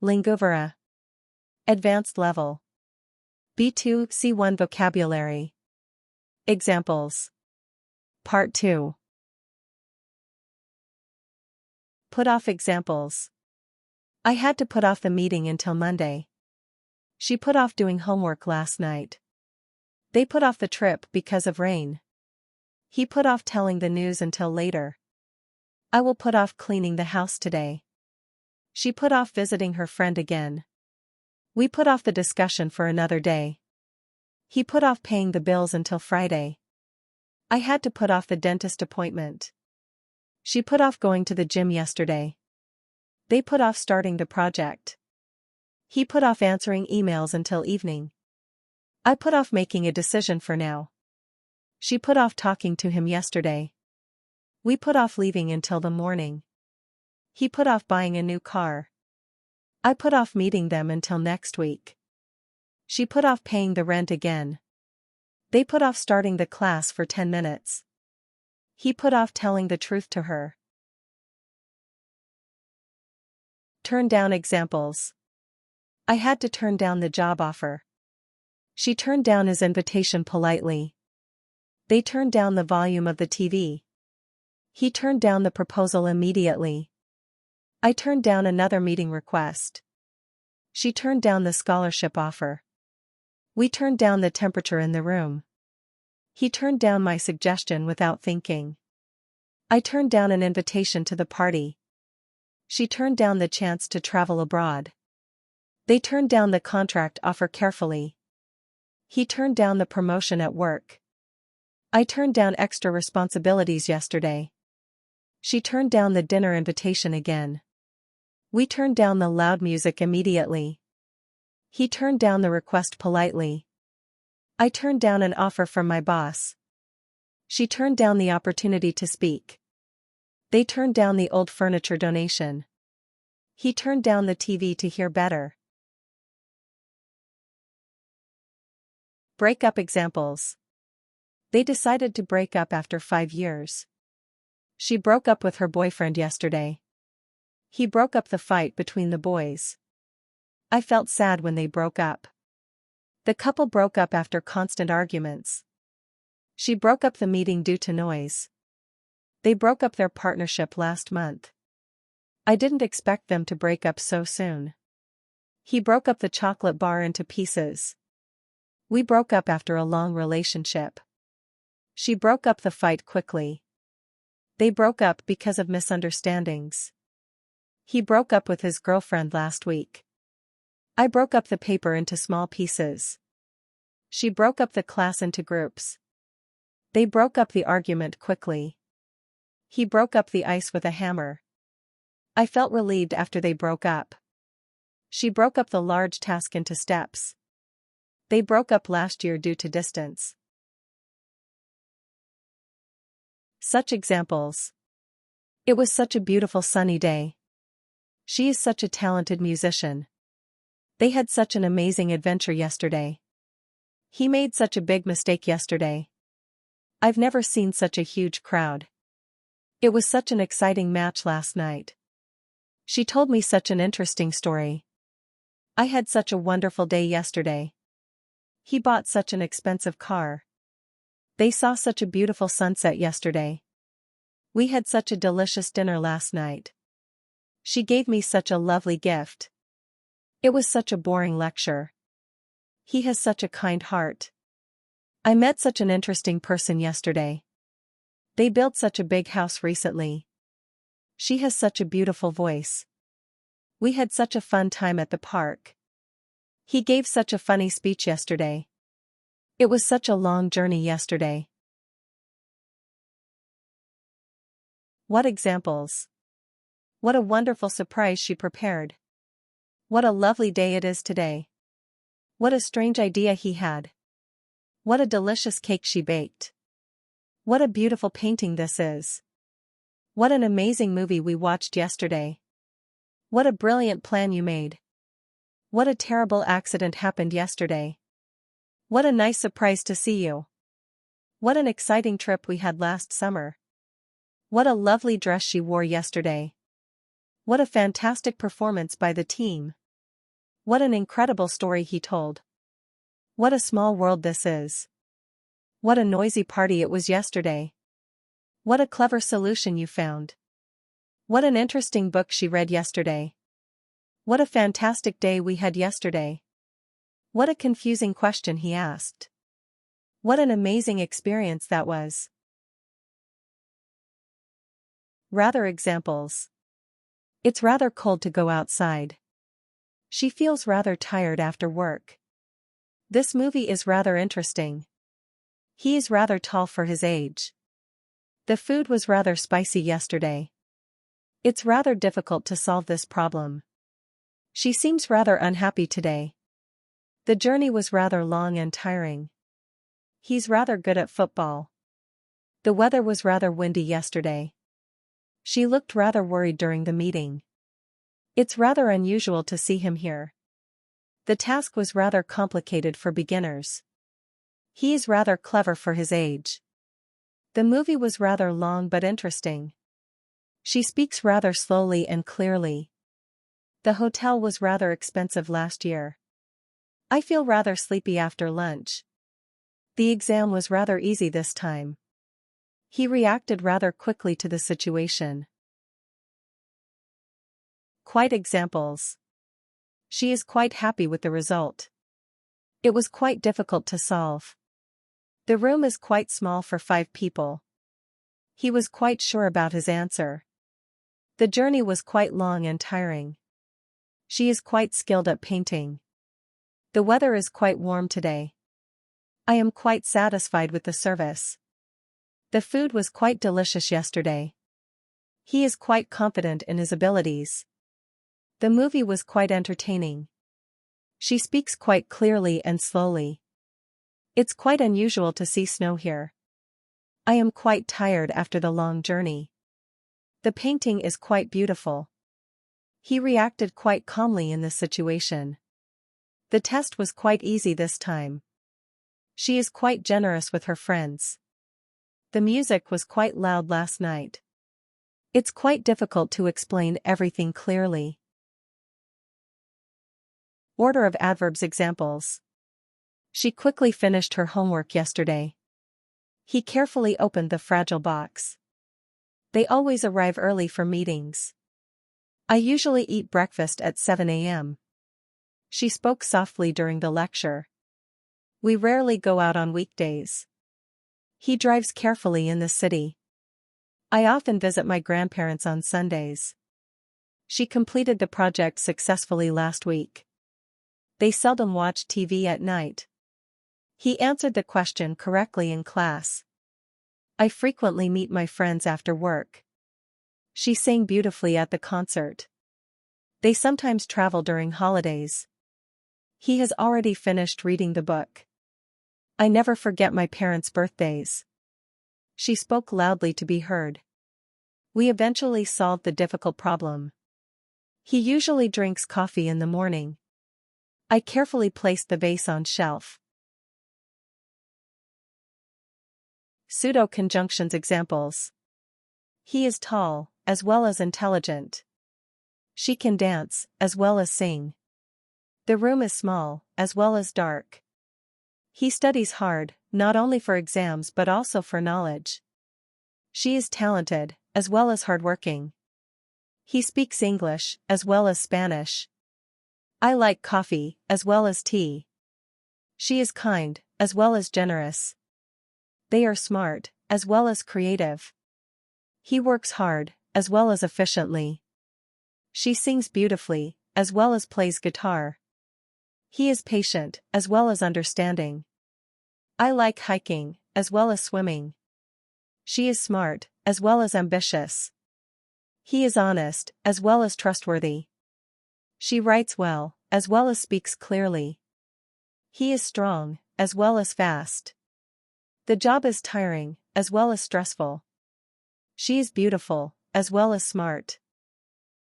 Linguvora. Advanced level. B2, C1 vocabulary. Examples. Part 2. Put off examples. I had to put off the meeting until Monday. She put off doing homework last night. They put off the trip because of rain. He put off telling the news until later. I will put off cleaning the house today. She put off visiting her friend again. We put off the discussion for another day. He put off paying the bills until Friday. I had to put off the dentist appointment. She put off going to the gym yesterday. They put off starting the project. He put off answering emails until evening. I put off making a decision for now. She put off talking to him yesterday. We put off leaving until the morning. He put off buying a new car. I put off meeting them until next week. She put off paying the rent again. They put off starting the class for 10 minutes. He put off telling the truth to her. Turn down examples. I had to turn down the job offer. She turned down his invitation politely. They turned down the volume of the TV. He turned down the proposal immediately. I turned down another meeting request. She turned down the scholarship offer. We turned down the temperature in the room. He turned down my suggestion without thinking. I turned down an invitation to the party. She turned down the chance to travel abroad. They turned down the contract offer carefully. He turned down the promotion at work. I turned down extra responsibilities yesterday. She turned down the dinner invitation again. We turned down the loud music immediately. He turned down the request politely. I turned down an offer from my boss. She turned down the opportunity to speak. They turned down the old furniture donation. He turned down the TV to hear better. Breakup examples. They decided to break up after 5 years. She broke up with her boyfriend yesterday. He broke up the fight between the boys. I felt sad when they broke up. The couple broke up after constant arguments. She broke up the meeting due to noise. They broke up their partnership last month. I didn't expect them to break up so soon. He broke up the chocolate bar into pieces. We broke up after a long relationship. She broke up the fight quickly. They broke up because of misunderstandings. He broke up with his girlfriend last week. I broke up the paper into small pieces. She broke up the class into groups. They broke up the argument quickly. He broke up the ice with a hammer. I felt relieved after they broke up. She broke up the large task into steps. They broke up last year due to distance. Such examples. It was such a beautiful sunny day. She is such a talented musician. They had such an amazing adventure yesterday. He made such a big mistake yesterday. I've never seen such a huge crowd. It was such an exciting match last night. She told me such an interesting story. I had such a wonderful day yesterday. He bought such an expensive car. They saw such a beautiful sunset yesterday. We had such a delicious dinner last night. She gave me such a lovely gift. It was such a boring lecture. He has such a kind heart. I met such an interesting person yesterday. They built such a big house recently. She has such a beautiful voice. We had such a fun time at the park. He gave such a funny speech yesterday. It was such a long journey yesterday. What examples? What a wonderful surprise she prepared. What a lovely day it is today. What a strange idea he had. What a delicious cake she baked. What a beautiful painting this is. What an amazing movie we watched yesterday. What a brilliant plan you made. What a terrible accident happened yesterday. What a nice surprise to see you. What an exciting trip we had last summer. What a lovely dress she wore yesterday. What a fantastic performance by the team. What an incredible story he told. What a small world this is. What a noisy party it was yesterday. What a clever solution you found. What an interesting book she read yesterday. What a fantastic day we had yesterday. What a confusing question he asked. What an amazing experience that was. Rather examples. It's rather cold to go outside. She feels rather tired after work. This movie is rather interesting. He is rather tall for his age. The food was rather spicy yesterday. It's rather difficult to solve this problem. She seems rather unhappy today. The journey was rather long and tiring. He's rather good at football. The weather was rather windy yesterday. She looked rather worried during the meeting. It's rather unusual to see him here. The task was rather complicated for beginners. He is rather clever for his age. The movie was rather long but interesting. She speaks rather slowly and clearly. The hotel was rather expensive last year. I feel rather sleepy after lunch. The exam was rather easy this time. He reacted rather quickly to the situation. Quite examples. She is quite happy with the result. It was quite difficult to solve. The room is quite small for 5 people. He was quite sure about his answer. The journey was quite long and tiring. She is quite skilled at painting. The weather is quite warm today. I am quite satisfied with the service. The food was quite delicious yesterday. He is quite confident in his abilities. The movie was quite entertaining. She speaks quite clearly and slowly. It's quite unusual to see snow here. I am quite tired after the long journey. The painting is quite beautiful. He reacted quite calmly in this situation. The test was quite easy this time. She is quite generous with her friends. The music was quite loud last night. It's quite difficult to explain everything clearly. Order of adverbs examples. She quickly finished her homework yesterday. He carefully opened the fragile box. They always arrive early for meetings. I usually eat breakfast at 7 a.m. She spoke softly during the lecture. We rarely go out on weekdays. He drives carefully in the city. I often visit my grandparents on Sundays. She completed the project successfully last week. They seldom watch TV at night. He answered the question correctly in class. I frequently meet my friends after work. She sang beautifully at the concert. They sometimes travel during holidays. He has already finished reading the book. I never forget my parents' birthdays. She spoke loudly to be heard. We eventually solved the difficult problem. He usually drinks coffee in the morning. I carefully placed the vase on shelf. Pseudo-conjunctions examples. He is tall, as well as intelligent. She can dance, as well as sing. The room is small, as well as dark. He studies hard, not only for exams but also for knowledge. She is talented, as well as hardworking. He speaks English, as well as Spanish. I like coffee, as well as tea. She is kind, as well as generous. They are smart, as well as creative. He works hard, as well as efficiently. She sings beautifully, as well as plays guitar. He is patient, as well as understanding. I like hiking, as well as swimming. She is smart, as well as ambitious. He is honest, as well as trustworthy. She writes well, as well as speaks clearly. He is strong, as well as fast. The job is tiring, as well as stressful. She is beautiful, as well as smart.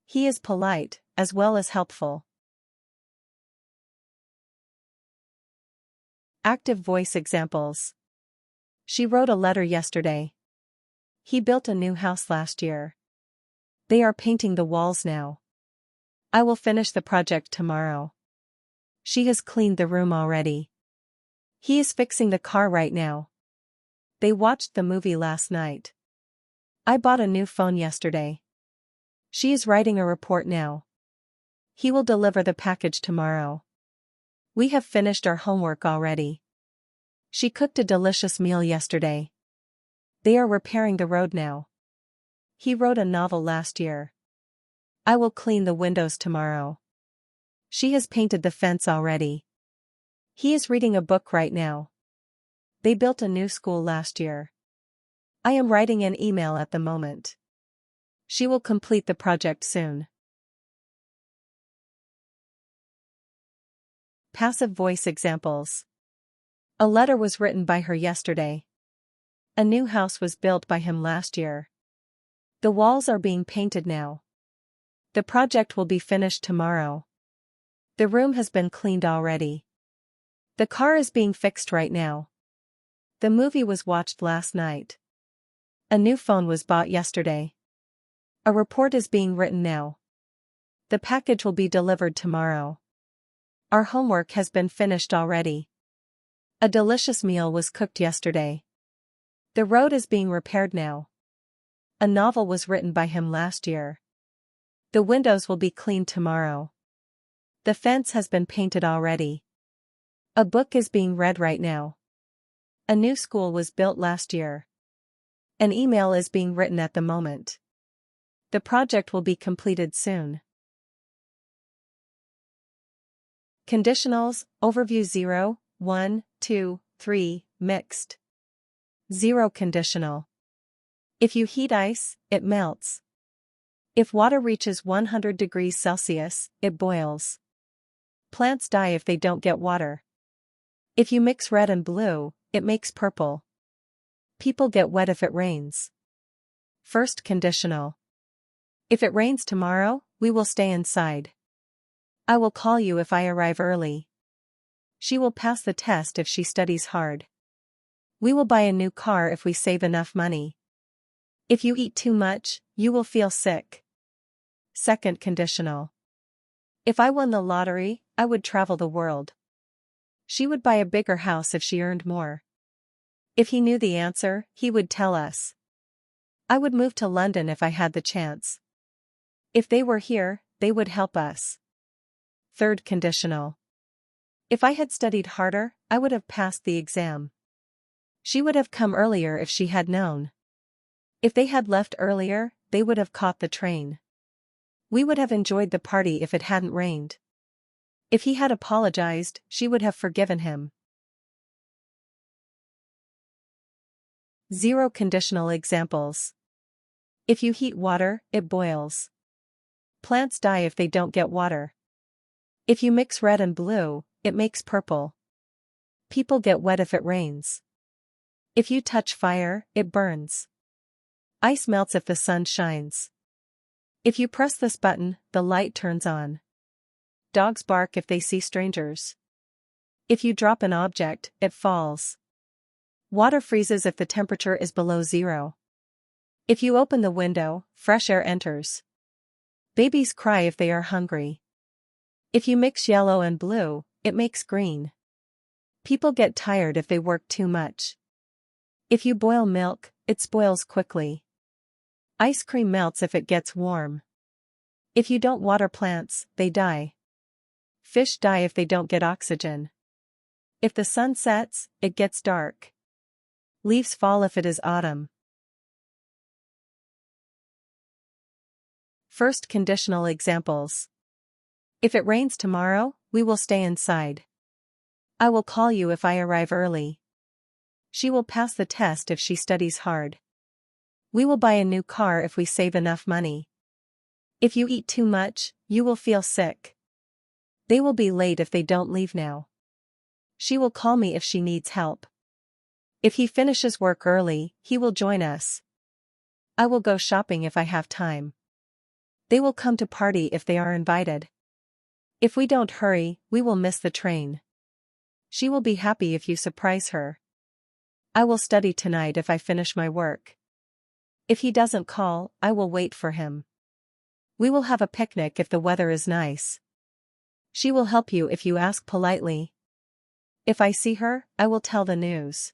He is polite, as well as helpful. Active voice examples. She wrote a letter yesterday. He built a new house last year. They are painting the walls now. I will finish the project tomorrow. She has cleaned the room already. He is fixing the car right now. They watched the movie last night. I bought a new phone yesterday. She is writing a report now. He will deliver the package tomorrow. We have finished our homework already. She cooked a delicious meal yesterday. They are repairing the road now. He wrote a novel last year. I will clean the windows tomorrow. She has painted the fence already. He is reading a book right now. They built a new school last year. I am writing an email at the moment. She will complete the project soon. Passive voice examples. A letter was written by her yesterday. A new house was built by him last year. The walls are being painted now. The project will be finished tomorrow. The room has been cleaned already. The car is being fixed right now. The movie was watched last night. A new phone was bought yesterday. A report is being written now. The package will be delivered tomorrow. Our homework has been finished already. A delicious meal was cooked yesterday. The road is being repaired now. A novel was written by him last year. The windows will be cleaned tomorrow. The fence has been painted already. A book is being read right now. A new school was built last year. An email is being written at the moment. The project will be completed soon. Conditionals, Overview 0, 1, 2, 3, Mixed. 0 Conditional. If you heat ice, it melts. If water reaches 100 degrees Celsius, it boils. Plants die if they don't get water. If you mix red and blue, it makes purple. People get wet if it rains. First conditional. If it rains tomorrow, we will stay inside. I will call you if I arrive early. She will pass the test if she studies hard. We will buy a new car if we save enough money. If you eat too much, you will feel sick. Second conditional. If I won the lottery, I would travel the world. She would buy a bigger house if she earned more. If he knew the answer, he would tell us. I would move to London if I had the chance. If they were here, they would help us. Third conditional. If I had studied harder, I would have passed the exam. She would have come earlier if she had known. If they had left earlier, they would have caught the train. We would have enjoyed the party if it hadn't rained. If he had apologized, she would have forgiven him. 0 Conditional examples. If you heat water, it boils. Plants die if they don't get water. If you mix red and blue, it makes purple. People get wet if it rains. If you touch fire, it burns. Ice melts if the sun shines. If you press this button, the light turns on. Dogs bark if they see strangers. If you drop an object, it falls. Water freezes if the temperature is below 0. If you open the window, fresh air enters. Babies cry if they are hungry. If you mix yellow and blue, it makes green. People get tired if they work too much. If you boil milk, it spoils quickly. Ice cream melts if it gets warm. If you don't water plants, they die. Fish die if they don't get oxygen. If the sun sets, it gets dark. Leaves fall if it is autumn. First conditional examples. If it rains tomorrow, we will stay inside. I will call you if I arrive early. She will pass the test if she studies hard. We will buy a new car if we save enough money. If you eat too much, you will feel sick. They will be late if they don't leave now. She will call me if she needs help. If he finishes work early, he will join us. I will go shopping if I have time. They will come to party if they are invited. If we don't hurry, we will miss the train. She will be happy if you surprise her. I will study tonight if I finish my work. If he doesn't call, I will wait for him. We will have a picnic if the weather is nice. She will help you if you ask politely. If I see her, I will tell the news.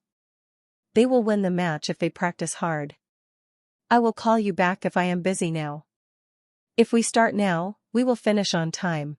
They will win the match if they practice hard. I will call you back if I am busy now. If we start now, we will finish on time.